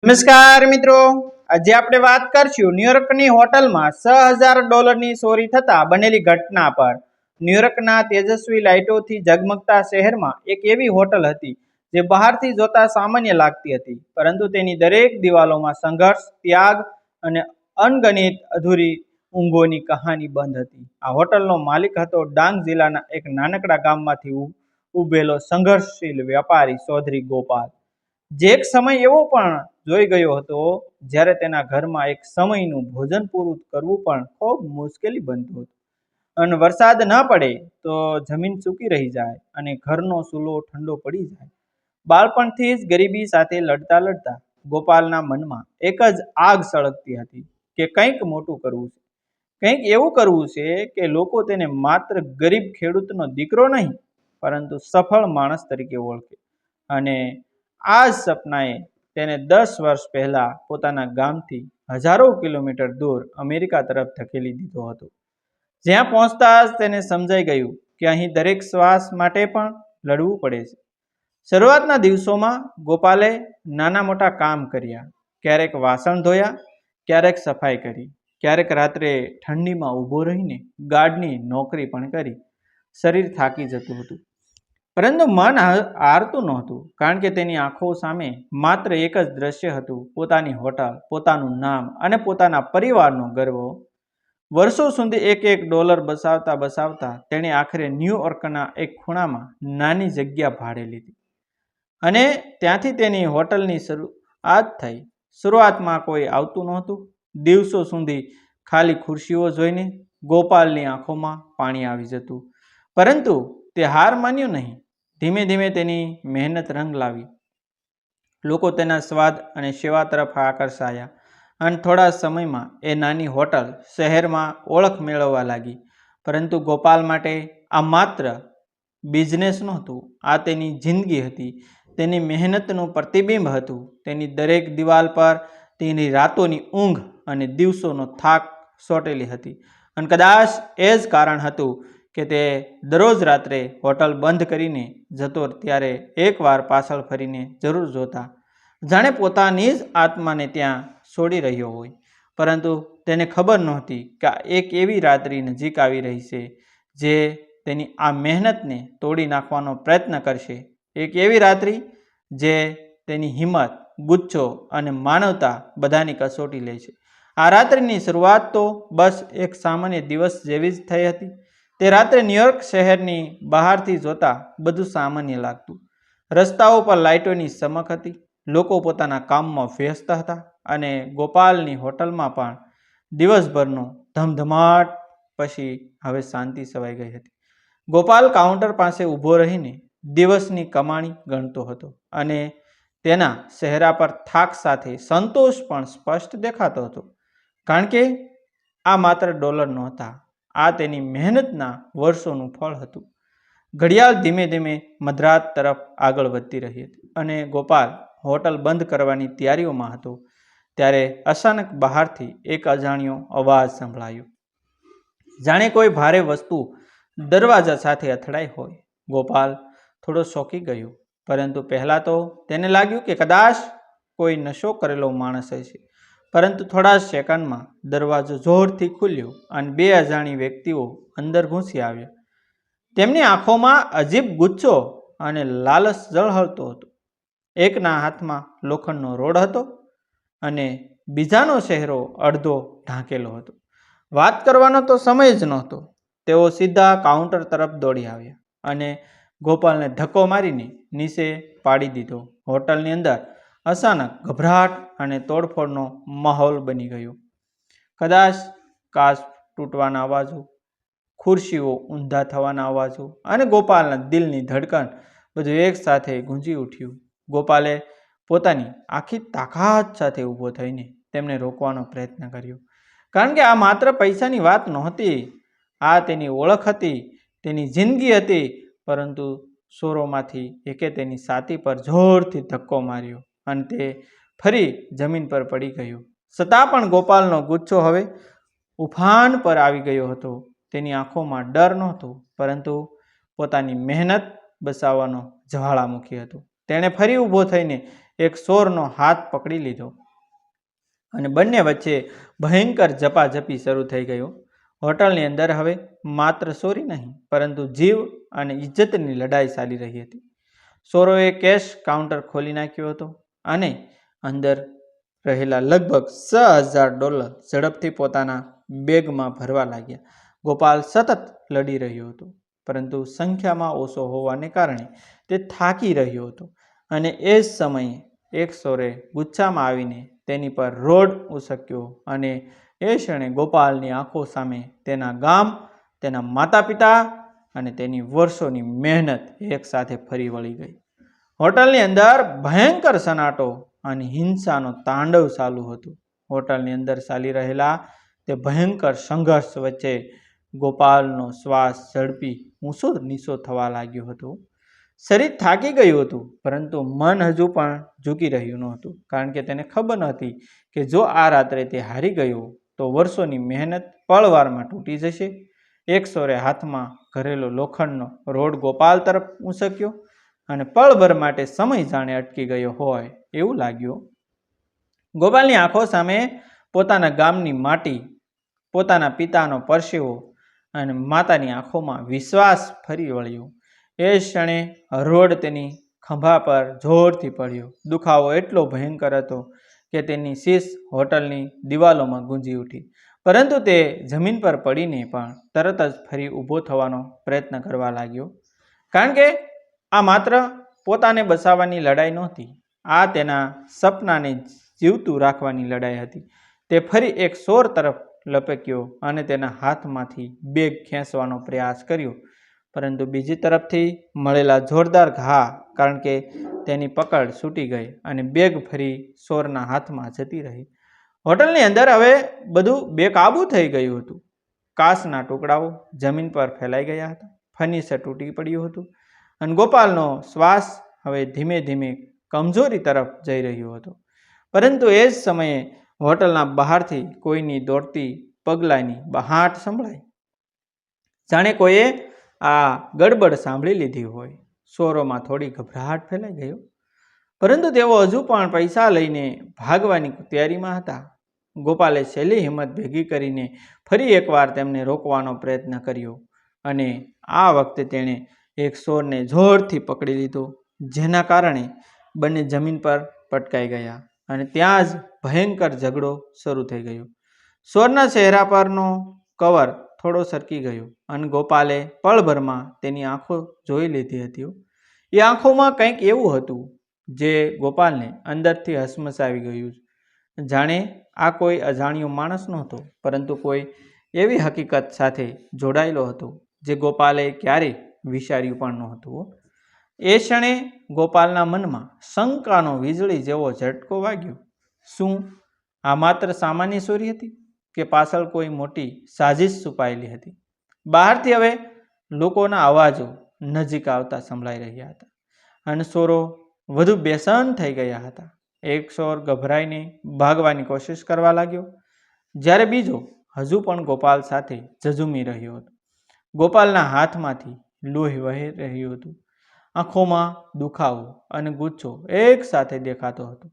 નમસ્કાર મિત્રો, આજે આપણે વાત કરશું ન્યુયોર્કની હોટલમાં $6,000ની ચોરી થતા બનેલી ઘટના પર। ન્યુયોર્કના તેજસ્વી લાઇટોથી ઝગમગતા શહેરમાં એક એવી હોટલ હતી જે બહારથી જોતા સામાન્ય લાગતી હતી, પરંતુ તેની દરેક દિવાલોમાં સંઘર્ષ, ત્યાગ અને અનગણિત અધૂરી ઊંઘોની કહાની બંધ હતી। આ હોટલનો માલિક હતો ડાંગ જિલ્લાના એક નાનકડા ગામમાંથી ઉભેલો સંઘર્ષશીલ વ્યાપારી ચૌધરી ગોપાલ, જે એક સમય એવો પણ જોઈ ગયો હતો જ્યારે તેના ઘરમાં એક સમયનું ભોજન પૂરું કરવું પણ ખૂબ મુશ્કેલી બનતું હતું, અને વરસાદ ન પડે તો જમીન સૂકી રહી જાય અને ઘરનો ચૂલો ઠંડો પડી જાય। બાળપણથી જ ગરીબી સાથે લડતા લડતા ગોપાલના મનમાં એક જ આગ સળગતી હતી કે કંઈક મોટું કરવું છે, કંઈક એવું કરવું છે કે લોકો તેને માત્ર ગરીબ ખેડૂતનો દીકરો નહીં પરંતુ સફળ માણસ તરીકે ઓળખે। અને આ જ સપનાએ તેને 10 વર્ષ પહેલા પોતાના ગામથી હજારો કિલોમીટર દૂર અમેરિકા તરફ ધકેલી દીધો હતો, જ્યાં પહોંચતા જ તેને સમજાઈ ગયું કે અહીં દરેક શ્વાસ માટે પણ લડવું પડે છે। શરૂઆતના દિવસોમાં ગોપાલે નાના મોટા કામ કર્યા, ક્યારેક વાસણ ધોયા, ક્યારેક સફાઈ કરી, ક્યારેક રાત્રે ઠંડીમાં ઊભો રહીને ગાર્ડની નોકરી પણ કરી। શરીર થાકી જતું હતું, પરંતુ મન હારતું નહોતું, કારણ કે તેની આંખો સામે માત્ર એક જ દ્રશ્ય હતું, પોતાની હોટલ, પોતાનું નામ અને પોતાના પરિવારનો ગર્વ। વર્ષો સુધી એક ડોલર બચાવતા બચાવતા તેણે આખરે ન્યૂયોર્કના એક ખૂણામાં નાની જગ્યા ભાડે લીધી અને ત્યાંથી તેની હોટલની શરૂઆત થઈ। શરૂઆતમાં કોઈ આવતું નહોતું। દિવસો સુધી ખાલી ખુરશીઓ જોઈને ગોપાલની આંખોમાં પાણી આવી જતું, પરંતુ તે હાર માન્યો નહીં। ધીમે ધીમે તેની મહેનત રંગ લાવી, લોકો તેના સ્વાદ અને સેવા તરફ આકર્ષાયા, અને થોડા સમયમાં એ નાની હોટલ શહેરમાં ઓળખ મેળવવા લાગી। પરંતુ ગોપાલ માટે આ માત્ર બિઝનેસ નહોતું, આ તેની જિંદગી હતી, તેની મહેનતનું પ્રતિબિંબ હતું। તેની દરેક દિવાલ પર તેની રાતોની ઊંઘ અને દિવસોનો થાક ચોંટેલી હતી, અને કદાચ એ જ કારણ હતું કે તે દરરોજ રાત્રે હોટલ બંધ કરીને જતો ત્યારે એકવાર પાછળ ફરીને જરૂર જોતા, જાણે પોતાની જ આત્માને ત્યાં છોડી રહ્યો હોય। પરંતુ તેને ખબર નહોતી કે એક એવી રાત્રિ નજીક આવી રહી છે જે તેની આ મહેનતને તોડી નાખવાનો પ્રયત્ન કરશે। એક એવી રાત્રિ જે તેની હિંમત, ગુસ્સો અને માનવતા બધાની કસોટી લે છે। આ રાત્રિની શરૂઆત તો બસ એક સામાન્ય દિવસ જેવી જ થઈ હતી। તે રાત્રે ન્યુયોર્ક શહેરની બહારથી જોતા બધું સામાન્ય લાગતું। રસ્તાઓ પર લાઇટોની ચમક હતી, લોકો પોતાના કામમાં વ્યસ્ત હતા, અને ગોપાલની હોટલમાં પણ દિવસભરનો ધમધમાટ પછી હવે શાંતિ છવાઈ ગઈ હતી। ગોપાલ કાઉન્ટર પાસે ઊભો રહીને દિવસની કમાણી ગણતો હતો, અને તેના ચહેરા પર થાક સાથે સંતોષ પણ સ્પષ્ટ દેખાતો હતો, કારણ કે આ માત્ર ડોલર નહોતા, આ તેની મહેનતના વર્ષોનું ફળ હતું। ઘડિયાળ ધીમે ધીમે મધરાત તરફ આગળ વધતી રહી હતી, અને ગોપાલ હોટલ બંધ કરવાની તૈયારીઓમાં હતો ત્યારે અચાનક બહારથી એક અજાણ્યો અવાજ સંભળાયો, જાણે કોઈ ભારે વસ્તુ દરવાજા સાથે અથડાઈ હોય। ગોપાલ થોડો ચોંકી ગયો, પરંતુ પહેલાં તો તેને લાગ્યું કે કદાચ કોઈ નશો કરેલો માણસ હશે, પરંતુ થોડા સેકન્ડમાં દરવાજો જોરથી ખુલ્યો અને બે અજાણી વ્યક્તિઓ અંદર ઘૂસી આવ્યા। તેમની આંખોમાં અજીબ ગુસ્સો અને લાલચ ઝળહળતો હતો। એકના હાથમાં લોખંડનો રોડ હતો અને બીજાનો ચહેરો અડધો ઢાંકેલો હતો। વાત કરવાનો તો સમય જ નહોતો। તેઓ સીધા કાઉન્ટર તરફ દોડી આવ્યા અને ગોપાલને ધક્કો મારીને નીચે પાડી દીધો। હોટલની અંદર અચાનક ગભરાટ અને તોડફોડનો માહોલ બની ગયો। કદાચ કાચ તૂટવાના અવાજો, ખુરશીઓ ઊંધા થવાના અવાજો અને ગોપાલના દિલની ધડકન બધું એકસાથે ગુંજી ઉઠ્યું। ગોપાલે પોતાની આખી તાકાત સાથે ઊભો થઈને તેમને રોકવાનો પ્રયત્ન કર્યો, કારણ કે આ માત્ર પૈસાની વાત નહોતી, આ તેની ઓળખ હતી, તેની જિંદગી હતી। પરંતુ ચોરોમાંથી એકે તેની છાતી પર જોરથી ધક્કો માર્યો અને તે ફરી જમીન પર પડી ગયો। છતાં પણ ગોપાલનો ગુસ્સો હવે ઉફાન પર આવી ગયો હતો। તેની આંખોમાં ડર નહોતો, પરંતુ પોતાની મહેનત બચાવવાનો જ્વાળામુખી હતો। તેણે ફરી ઊભો થઈને એક ચોરનો હાથ પકડી લીધો અને બંને વચ્ચે ભયંકર ઝપાઝપી શરૂ થઈ ગયો. હોટલની અંદર હવે માત્ર ચોરી નહીં પરંતુ જીવ અને ઇજ્જતની લડાઈ ચાલી રહી હતી. ચોરોએ કેશ કાઉન્ટર ખોલી નાખ્યો હતો અને અંદર રહેલા લગભગ $6,000 ઝડપથી પોતાના બેગમાં ભરવા લાગ્યા. ગોપાલ સતત લડી રહ્યો હતો, પરંતુ સંખ્યામાં ઓછો હોવાને કારણે તે થાકી રહ્યો હતો. અને એ જ સમયે એક ચોરે ગુચ્છામાં આવીને તેની પર રોડ ઉસક્યો અને એ ક્ષણે ગોપાલની આંખો સામે તેના ગામ, તેના માતા પિતા અને તેની વર્ષોની મહેનત એકસાથે ફરી વળી ગઈ. હોટલની અંદર ભયંકર સન્નાટો અને હિંસાનો તાંડવ ચાલુ હતું. હોટલની અંદર ચાલી રહેલા તે ભયંકર સંઘર્ષ વચ્ચે ગોપાલનો શ્વાસ ઝડપી ઊંચો નીચો થવા લાગ્યો હતો. શરીર થાકી ગયું હતું, પરંતુ મન હજુ પણ ઝૂકી રહ્યું નહોતું, કારણ કે તેને ખબર હતી કે જો આ રાત્રે તે હારી ગયો તો વર્ષોની મહેનત પળવારમાં તૂટી જશે. એક ચોરે હાથમાં ઘરેલો લોખંડનો રોડ ગોપાલ તરફ ઉંચક્યો અને પળભર માટે સમય જાણે અટકી ગયો હોય એવું લાગ્યું. ગોપાલની આંખો સામે પોતાના ગામની માટી, પોતાના પિતાનો પરસેવો અને માતાની આંખોમાં વિશ્વાસ ફરી વળ્યો. એ ક્ષણે રોડ તેની ખભા પર જોરથી પડ્યો. દુખાવો એટલો ભયંકર હતો કે તેની શીશ હોટલની દિવાલોમાં ગુંજી ઉઠી, પરંતુ તે જમીન પર પડીને પણ તરત જ ફરી ઊભો થવાનો પ્રયત્ન કરવા લાગ્યો, કારણ કે આ માત્ર પોતાને બચાવવાની લડાઈ નહોતી, આ તેના સપનાને જીવતું રાખવાની લડાઈ હતી. તે ફરી એક ચોર તરફ લપક્યો અને તેના હાથમાંથી બેગ ખેંચવાનો પ્રયાસ કર્યો, પરંતુ બીજી તરફથી મળેલા જોરદાર ઘા કારણ કે તેની પકડ છૂટી ગઈ અને બેગ ફરી ચોરના હાથમાં જતી રહી. હોટલની અંદર હવે બધું બેકાબૂ થઈ ગયું હતું. કાચના ટુકડાઓ જમીન પર ફેલાઈ ગયા હતા, ફર્નિચર તૂટી પડ્યું હતું અને ગોપાલનો શ્વાસ હવે ધીમે ધીમે કમજોરી તરફ જઈ રહ્યો હતો. પરંતુ એ જ સમયે હોટલના બહારથી કોઈની દોડતી પગલાંની બહાટ સંભળાઈ, જાણે કોઈએ આ ગડબડ સાંભળી લીધી હોય. ચોરોમાં થોડી ગભરાટ ફેલાઈ ગયો, પરંતુ તેઓ હજુ પણ પૈસા લઈને ભાગવાની તૈયારીમાં હતા. ગોપાલે છેલ્લી હિંમત ભેગી કરીને ફરી એકવાર તેમને રોકવાનો પ્રયત્ન કર્યો અને આ વખતે તેણે એક ચોરને જોરથી પકડી લીધો, જેના કારણે બંને જમીન પર પટકાઈ ગયા અને ત્યાં જ ભયંકર ઝઘડો શરૂ થઈ ગયો. ચોરના ચહેરા પરનો કવર થોડો સરકી ગયો અને ગોપાલે પળભરમાં તેની આંખો જોઈ લીધી હતી. એ આંખોમાં કંઈક એવું હતું જે ગોપાલને અંદરથી હસમસાવી ગયું, જાણે આ કોઈ અજાણ્યો માણસ નહોતો, પરંતુ કોઈ એવી હકીકત સાથે જોડાયેલો હતો જે ગોપાલે ક્યારેય વિચાર્યું પણ નહોતું. એ ક્ષણે ગોપાલના મનમાં શંકાનો વીજળી જેવો ઝટકો વાગ્યો. શું આ માત્ર સામાન્ય ચોરી હતી કે પાછળ કોઈ મોટી સાજિશ છુપાયેલી હતી? બહારથી હવે લોકોના અવાજો નજીક આવતા સંભળાઈ રહ્યા હતા અને ચોરો વધુ બેસન થઈ ગયા હતા. એક ચોર ગભરાઈને ભાગવાની કોશિશ કરવા લાગ્યો, જ્યારે બીજો હજુ પણ ગોપાલ સાથે ઝઝૂમી રહ્યો હતો. ગોપાલના હાથમાંથી લોહી વહી રહ્યું હતું, આંખોમાં દુખાવો અને ગુસ્સો એક સાથે દેખાતો હતો,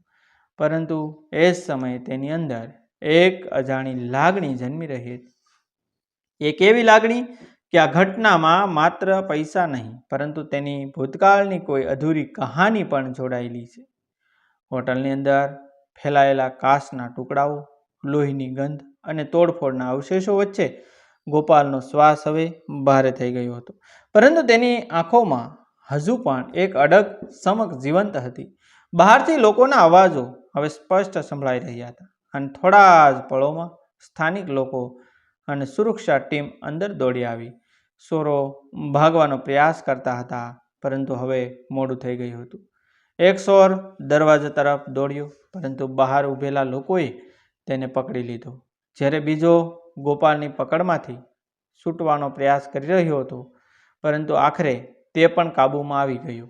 પરંતુ એ જ સમયે તેની અંદર એક અજાણી લાગણી જન્મી રહી હતી. એક એવી લાગણી કે આ ઘટનામાં માત્ર પૈસા નહીં, પરંતુ તેની ભૂતકાળની કોઈ અધૂરી કહાની પણ જોડાયેલી છે. હોટલની અંદર ફેલાયેલા કાચના ટુકડાઓ, લોહીની ગંધ અને તોડફોડના અવશેષો વચ્ચે ગોપાલનો શ્વાસ હવે ભારે થઈ ગયો હતો, પરંતુ તેની આંખોમાં હજુ પણ એક અડગ ચમક જીવંત હતી. બહારથી લોકોના અવાજો હવે સ્પષ્ટ સંભળાઈ રહ્યા હતા અને થોડા જ પળોમાં સ્થાનિક લોકો અને સુરક્ષા ટીમ અંદર દોડી આવી. ચોરો ભાગવાનો પ્રયાસ કરતા હતા, પરંતુ હવે મોડું થઈ ગયું હતું. એક ચોર દરવાજા તરફ દોડ્યો, પરંતુ બહાર ઊભેલા લોકોએ તેને પકડી લીધો, જ્યારે બીજો ગોપાલની પકડમાંથી છૂટવાનો પ્રયાસ કરી રહ્યો હતો, પરંતુ આખરે તે પણ કાબૂમાં આવી ગયો.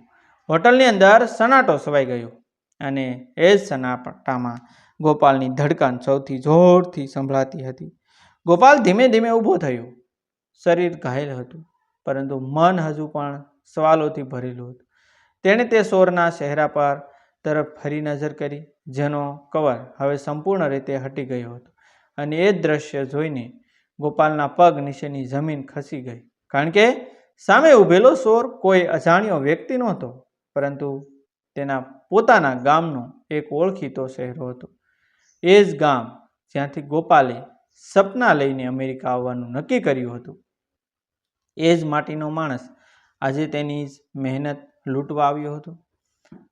હોટલની અંદર સન્નાટો છવાઈ ગયો અને એ જ સન્નાટામાં ગોપાલની ધડકન સૌથી જોરથી સંભળાતી હતી. ગોપાલ ધીમે ધીમે ઊભો થયો. શરીર ઘાયલ હતું, પરંતુ મન હજુ પણ સવાલોથી ભરેલું હતું. તેણે તે ચોરના ચહેરા પર તરફ ફરી નજર કરી, જેનો કવર હવે સંપૂર્ણ રીતે હટી ગયો હતો અને એ જ દ્રશ્ય જોઈને ગોપાલના પગ નીચેની જમીન ખસી ગઈ, કારણ કે સામે ઊભેલો ચોર કોઈ અજાણ્યો વ્યક્તિ નહોતો, પરંતુ તેના પોતાના ગામનો એક ઓળખીતો ચહેરો હતો. એ જ ગામ જ્યાંથી ગોપાલે સપના લઈને અમેરિકા આવવાનું નક્કી કર્યું હતું. એ જ માટીનો માણસ આજે તેની જ મહેનત લૂંટવા આવ્યો હતો.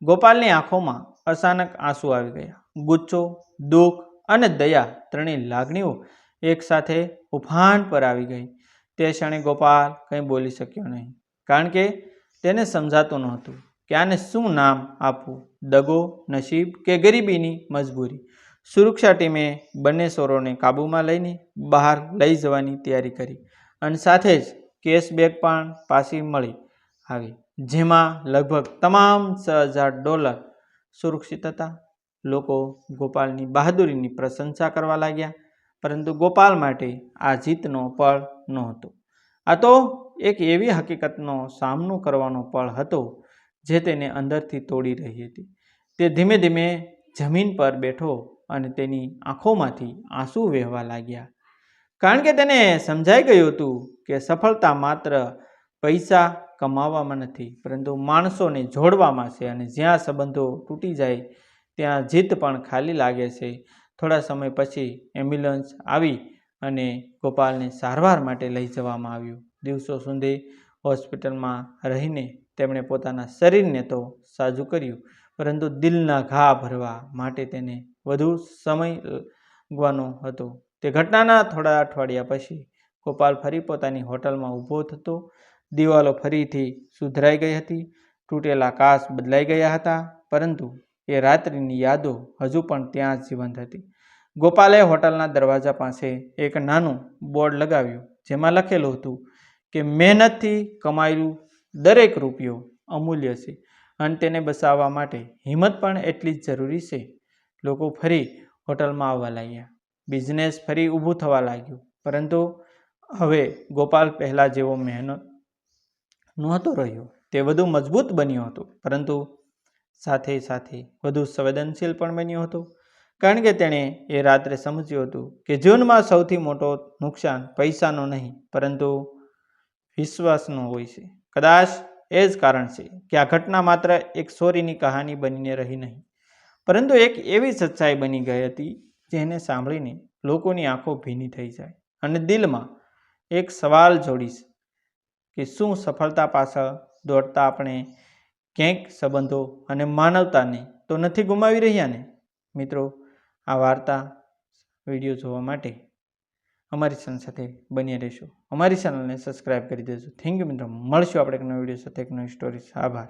ગોપાલની આંખોમાં અચાનક આંસુ આવી ગયા. ગુસ્સો, દુઃખ અને દયા ત્રણેય લાગણીઓ એકસાથે ઉફાન પર આવી ગઈ. તે ક્ષણે ગોપાલ કંઈ બોલી શક્યો નહીં, કારણ કે તેને સમજાતું નહોતું કે આને શું નામ આપવું, દગો, નસીબ કે ગરીબીની મજબૂરી. સુરક્ષા ટીમે બંને ચોરોને કાબૂમાં લઈને બહાર લઈ જવાની તૈયારી કરી અને સાથે જ કેશ બેગ પણ પાછી મળી આવી, જેમાં લગભગ તમામ $6,000 સુરક્ષિત હતા. લોકો ગોપાલની બહાદુરીની પ્રશંસા કરવા લાગ્યા, પરંતુ ગોપાલ માટે આ જીતનો પળ નહોતો. આ તો એક એવી હકીકતનો સામનો કરવાનો પળ હતો જે તેને અંદરથી તોડી રહી હતી. તે ધીમે ધીમે જમીન પર બેઠો અને તેની આંખોમાંથી આંસુ વહેવા લાગ્યા, કારણ કે તેને સમજાઈ ગયું હતું કે સફળતા માત્ર પૈસા કમાવામાં નથી, પરંતુ માણસોને જોડવામાં છે. અને જ્યાં સંબંધો તૂટી જાય ત્યાં જીત પણ ખાલી લાગે છે. થોડા સમય પછી એમ્બ્યુલન્સ આવી અને ગોપાલને સારવાર માટે લઈ જવામાં આવ્યું. દિવસો સુધી હોસ્પિટલમાં રહીને તેમણે પોતાના શરીરને તો સાજું કર્યું, પરંતુ દિલના ઘા ભરવા માટે તેને વધુ સમય લાગવાનો હતો. તે ઘટનાના થોડા અઠવાડિયા પછી ગોપાલ ફરી પોતાની હોટલમાં ઊભો થતો. દિવાલો ફરીથી સુધરાઈ ગઈ હતી, તૂટેલા કાચ બદલાઈ ગયા હતા, પરંતુ એ રાત્રિની યાદો હજુ પણ ત્યાં જ જીવંત હતી. ગોપાલે હોટલના દરવાજા પાસે એક નાનું બોર્ડ લગાવ્યું, જેમાં લખેલું હતું કે મહેનતથી કમાયેલું દરેક રૂપિયો અમૂલ્ય છે અને તેને બચાવવા માટે હિંમત પણ એટલી જ જરૂરી છે. લોકો ફરી હોટલમાં આવવા લાગ્યા. બિઝનેસ ફરી ઊભું થવા લાગ્યું, પરંતુ હવે ગોપાલ પહેલાં જેવો મહેનત નહોતો રહ્યો. તે વધુ મજબૂત બન્યો હતો, પરંતુ સાથે સાથે વધુ સંવેદનશીલ પણ બન્યો હતો, કારણ કે તેણે એ રાત્રે સમજ્યું હતું કે જીવનમાં સૌથી મોટો નુકસાન પૈસાનો નહીં, પરંતુ વિશ્વાસનો હોય છે. કદાચ એ જ કારણ છે કે આ ઘટના માત્ર એક ચોરીની કહાની બનીને રહી નહીં, પરંતુ એક એવી સચ્ચાઈ બની ગઈ હતી જેને સાંભળીને લોકોની આંખો ભીની થઈ જાય અને દિલમાં એક સવાલ જોડીશ કે શું સફળતા પાછળ દોડતા આપણે ક્યાંક સંબંધો અને માનવતાને તો નથી ગુમાવી રહ્યા ને? મિત્રો, આ વાર્તા વિડીયો જોવા માટે અમારી ચેનલ સાથે બન્યા રહેશો. અમારી ચેનલને સબસ્ક્રાઈબ કરી દેજો. થેન્ક યુ મિત્રો. મળશું આપણે એક નવા વિડીયો સાથે, એક નવી સ્ટોરી. આભાર.